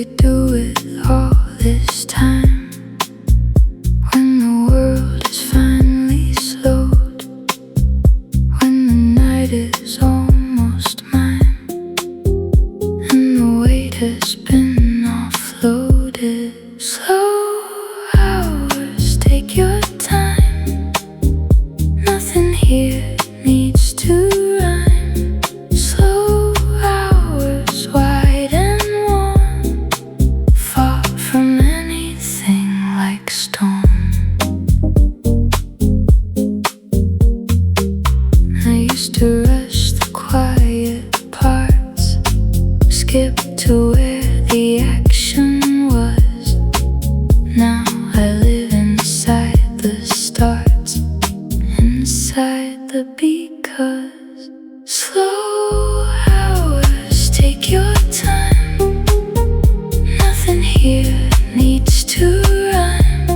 you do it all this time? When the world is finally slowed, when the night is almost mine, and the weight has been offloaded. Slow hours, take your time. Nothing here needs to rhyme. Slow hours, wide and warm, far from anything like storm. I used to rush the quiet parts, skip to where the action was. Now I live inside the starts, inside the because. Slow hours, take your time. Nothing here needs to rhyme.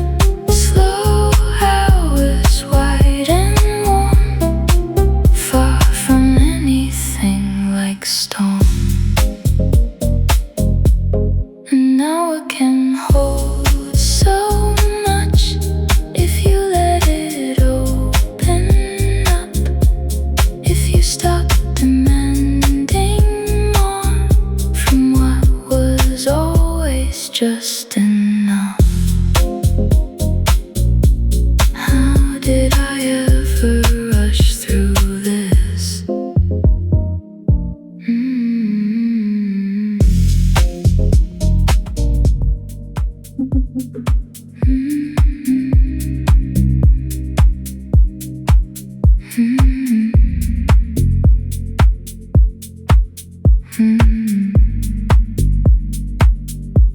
Slow hours, wide and warm, far from anything like storm. And now I can hold so much if you let it open up. If you stop demanding more from what was always just enough. How did I ever rush through this?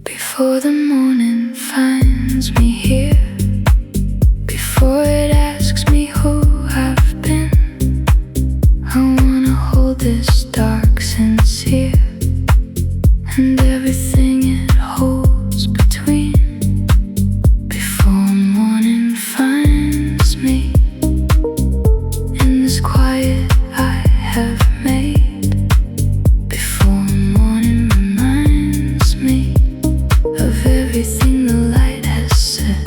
Before the morning finds me here, before it asks me who I've been, I wanna hold this dark, sincere, and everything it holds between. Before morning finds me in this quiet I have made. Before morning reminds me of everything the light has said.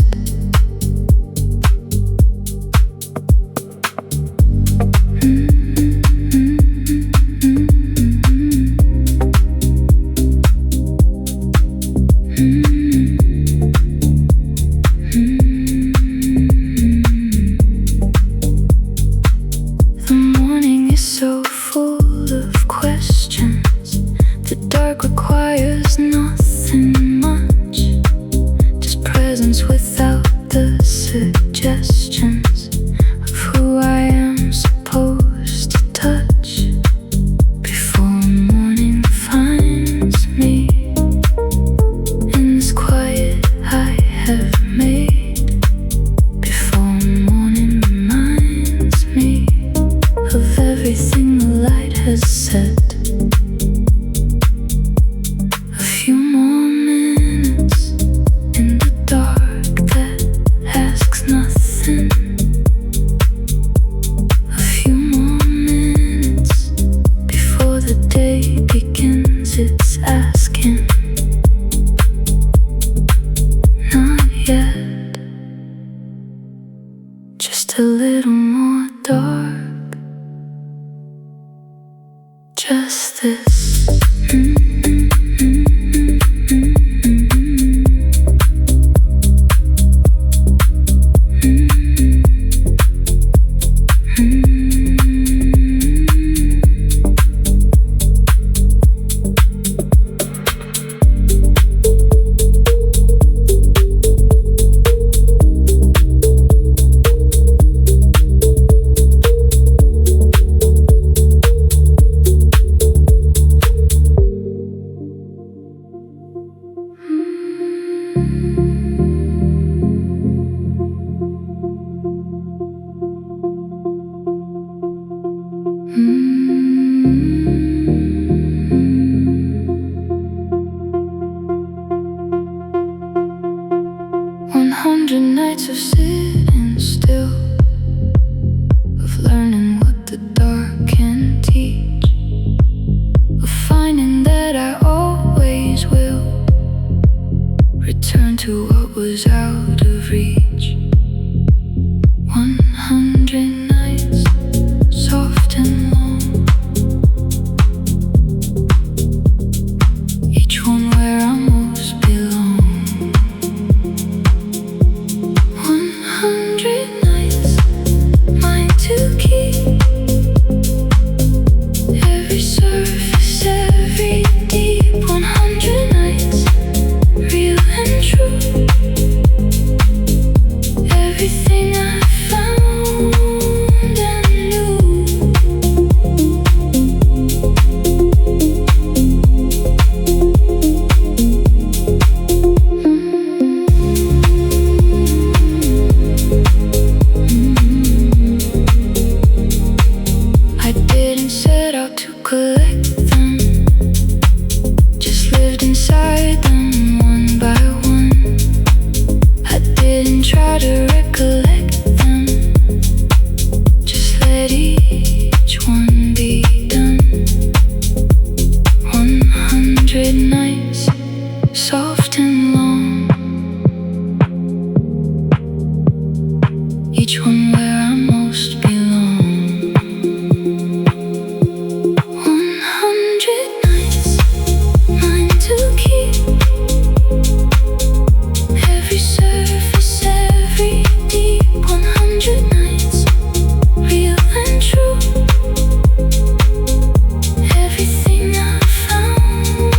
The morning is so full of questions. The dark requires nothing much, just presence without the suggestions of who I am supposed to touch. Before morning finds me in this quiet I have made. Before morning reminds me of everything the light has said. A few more minutes in the dark that asks nothing. A few more minutes before the day begins its asking. Not yet, just a little more dark. Just this. 100 nights, soft and long. Each one where I most belong. 100 nights, mine to keep. Every surface, every deep. 100 nights, real and true. Everything I found and knew. I didn't set out to collect them, just lived inside them one by one. I didn't try to recollect them, just let each one be done. 100 nights, soft and long. Each one where I most belong. 100 nights, mine to keep. Every surface, every deep. 100 nights, real and true. Everything I found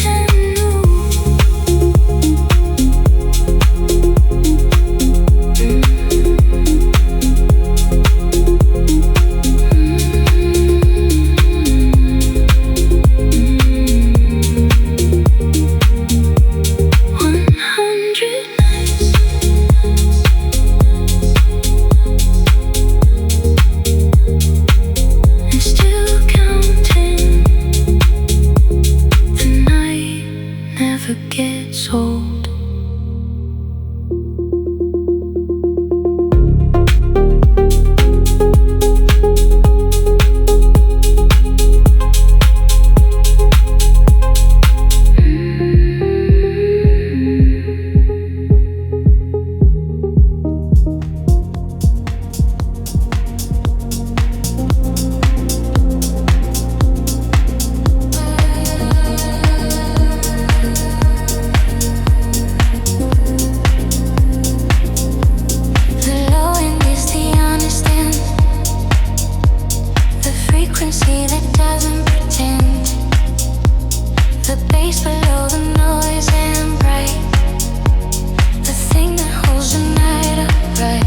and knew. And still counting. The night never gets old. The low end is the understand, the frequency that doesn't pretend, the bass below the noise and bright, the thing that holds the night upright.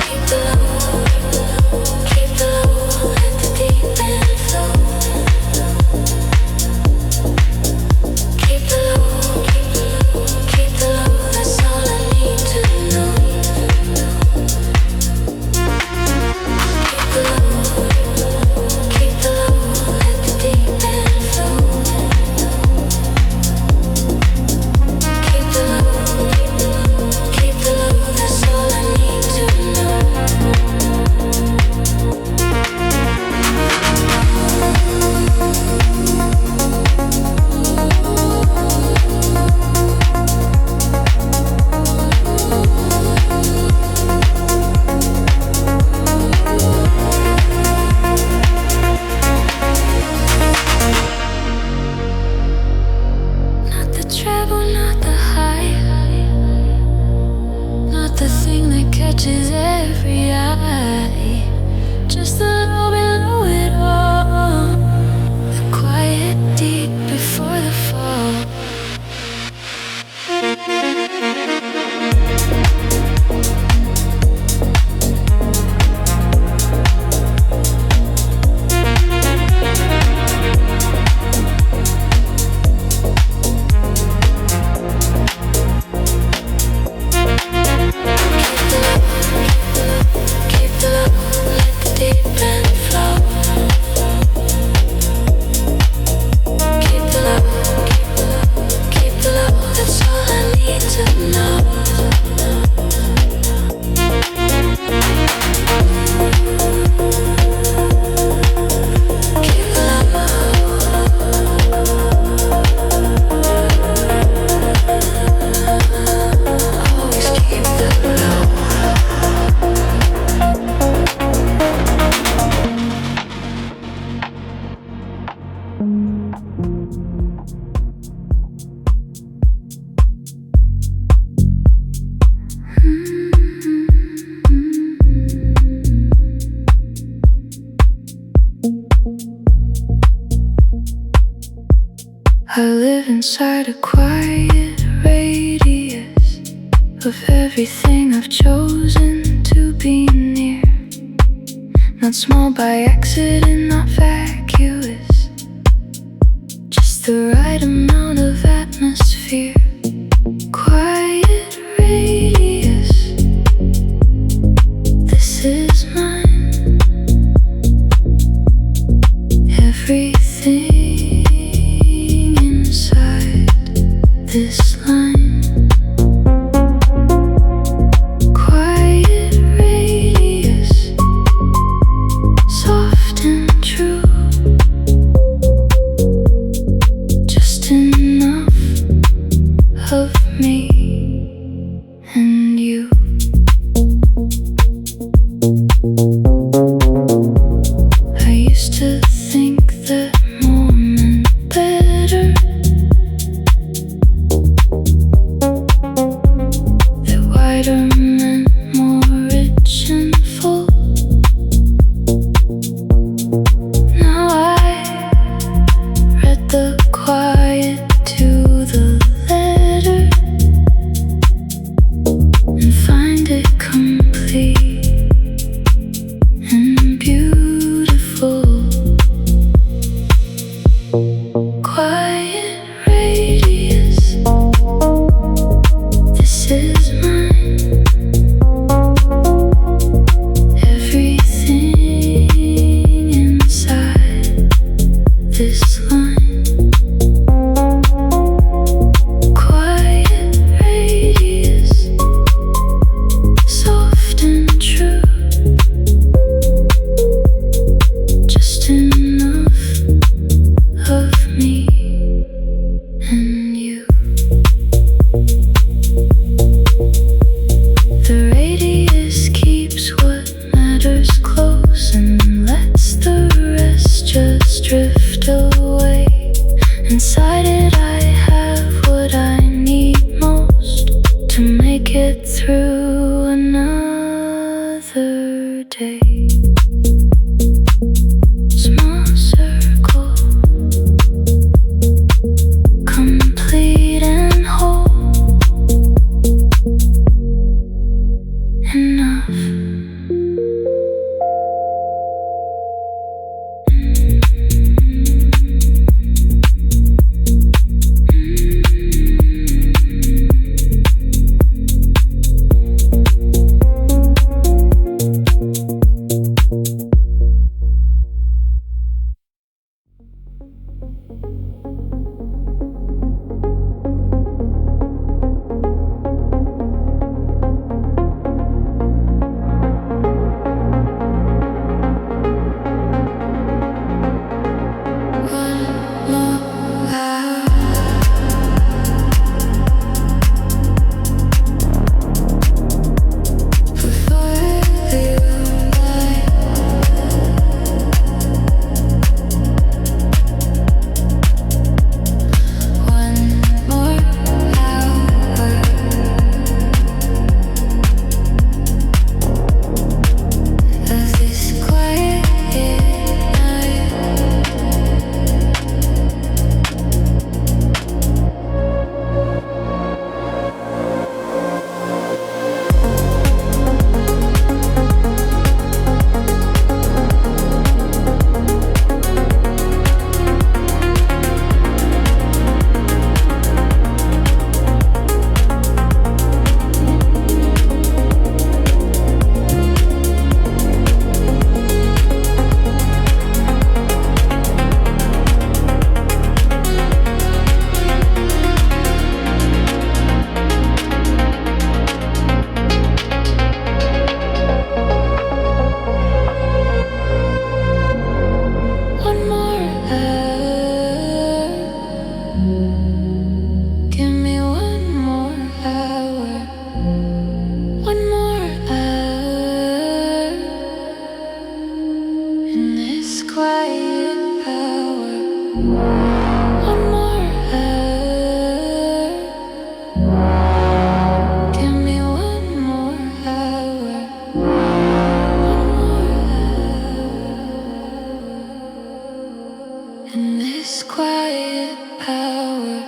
Keep the low, let the deep end flow. Keep the low, that's all I need to know. Keep the low, let the deep end flow. Keep the low, that's all I need to know. Not the treble, not the high, not the thing that catches every eye. Just the low below it all, the quiet deep before the fall. Keep the low, inside a quiet radius of everything I've chosen to be near. Not small by accident, not vacuous, just the right amount of atmosphere. Quiet radius, this is mine. Everything inside this line. Quiet radius, soft and true, just enough of me and you. I used to think that more meant better, that wider meant more rich and full. Now I read the quiet to the letter and find it complete and beautiful. Quiet radius, this is mine. Everything inside this line. Quiet radius, soft and true, just enough of me and you. The radius keeps what matters close and lets the rest just drift away. Inside it I have what I need most to make it through another day. Small circle, complete and whole, enough. In this quiet power.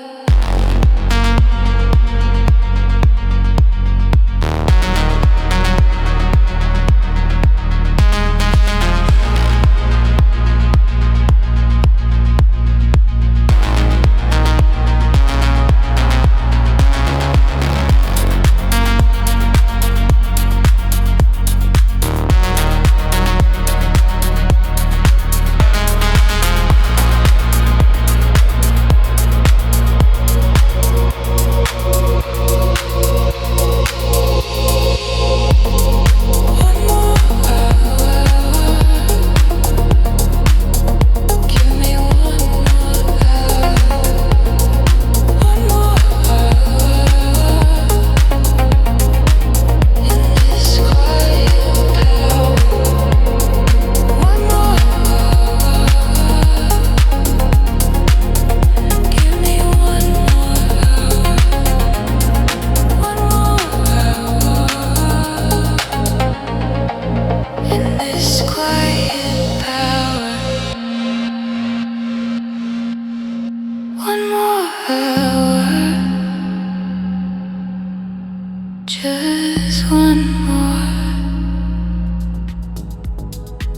Just one more,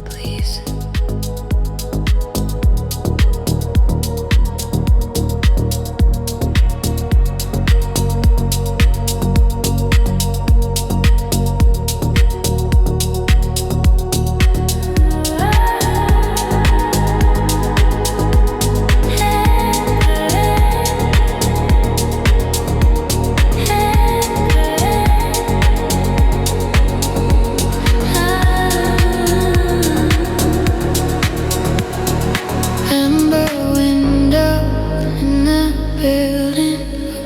please.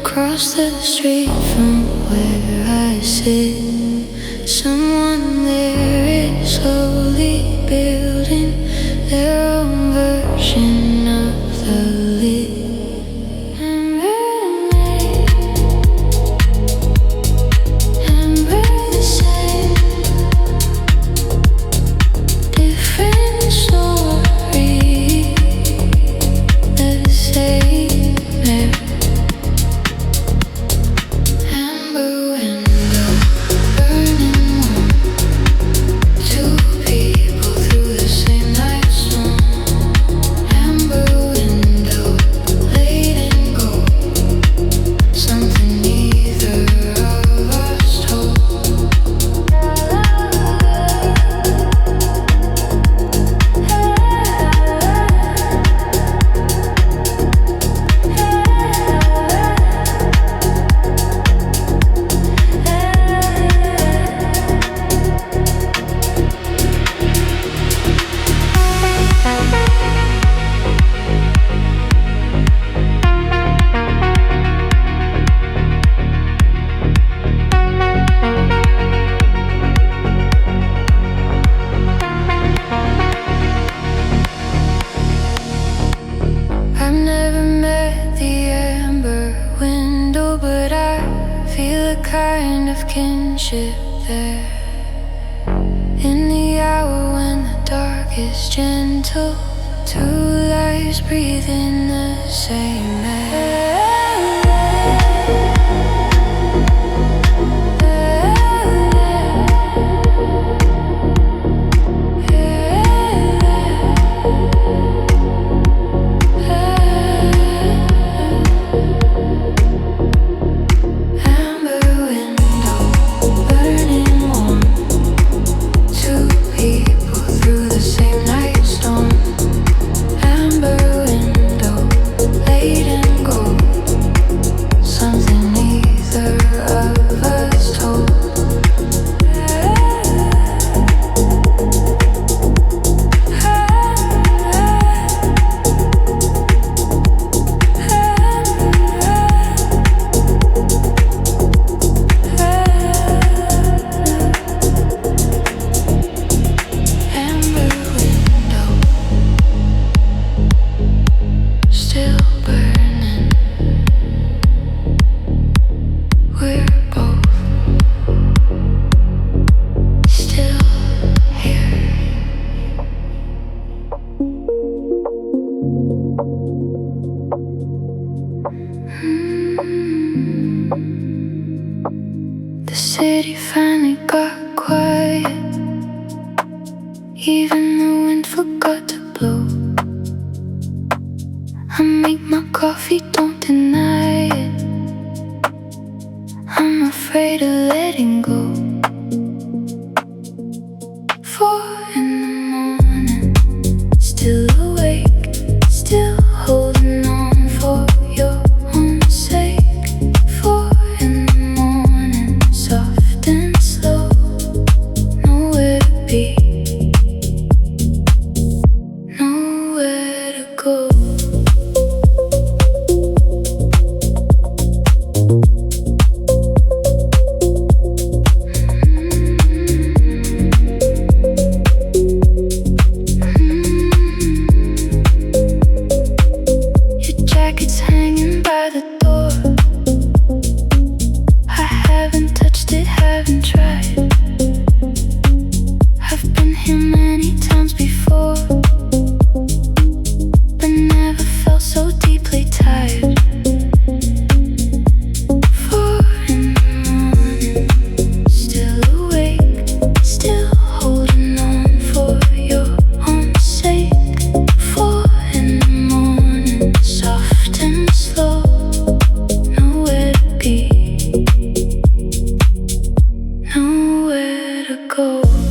Across the street from where I sit, someone there is slowly building their own version of the lit. And we're the same, different story, the same air. Kind of kinship there. In the hour when the dark is gentle, two lives breathe in the same air. The city finally got quiet, even the wind forgot to blow. I make my coffee, don't deny it. I'm afraid of letting go. 4 in the morning, still awake, still holding on for your own sake. 4 in the morning, soft and slow, nowhere to be, nowhere to go. go.